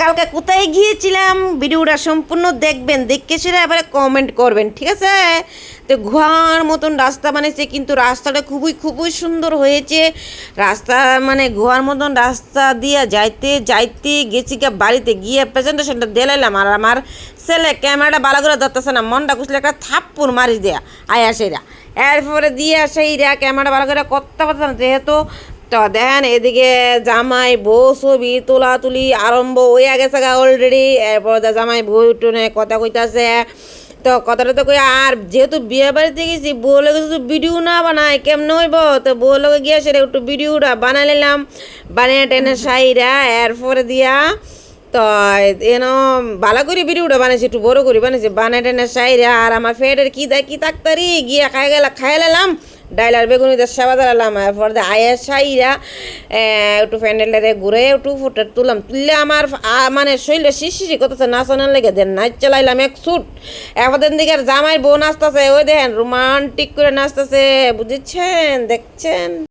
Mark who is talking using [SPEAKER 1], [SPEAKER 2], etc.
[SPEAKER 1] কালকে কোথায় গিয়েছিলাম ভিডিওটা সম্পূর্ণ দেখবেন, দেখে সেটা এবারে কমেন্ট করবেন, ঠিক আছে? তো গুহার মতন রাস্তা বানিয়েছে, কিন্তু রাস্তাটা খুবই সুন্দর হয়েছে। রাস্তা মানে গুহার মতন রাস্তা দিয়ে যাইতে যাইতে গেছি গা বাড়িতে গিয়ে প্রেজেন্টেশনটা দিলাম। আর আমার ছেলে ক্যামেরাটা ভালো করে ধরতেছে না, মনটা খুঁজলে একটা থাপ্পুর মারি দেয়া আয়া সেরা। এরপরে দিয়ে সেইরা ক্যামেরাটা ভালো করে করতে পারছে না যেহেতু। তো দেখেন এদিকে জামাই বউ ছবি তোলাতুলি আরম্ভ হইয়া গেছে গা অলরেডি। এরপর জামাই বউ উঠোনে কথা কইতাছে। তো কথাটা তো কই, আর যেহেতু বিয়ে বাড়িতে গেছি বউ লোকে যদি ভিডিও না বানায় কেমনে হইব? তো বউ লোকে গিয়ে সেটা একটু ভিডিওটা বানাই নিলাম, বানিয়ে টেনে সাইরা এরপরে দিয়া তো এন ভালো করে ভিডিওটা বানাইছি, একটু বড় করে বানাইছি, বানাই টেনে সাইরা। আর আমার ফেটের কি দেয় কি তাকতারি গিয়ে খাই নিলাম ডাইলার বেগুনি দিয়ে সেবা দাঁড়ালাম। এরপর আয়া সাইরা একটু প্যান্ডেলটারে ঘুরে একটু ফুটে তুললে আমার মানে শরীরে শিশি করতেছে নাচানোর লেগে দেন নাচ চালাইলাম এক ছুট। এরপর দিকে জামাই বউ নাচতেছে, ওই দেখেন রোমান্টিক করে নাচতেছে, বুঝেছেন? দেখছেন?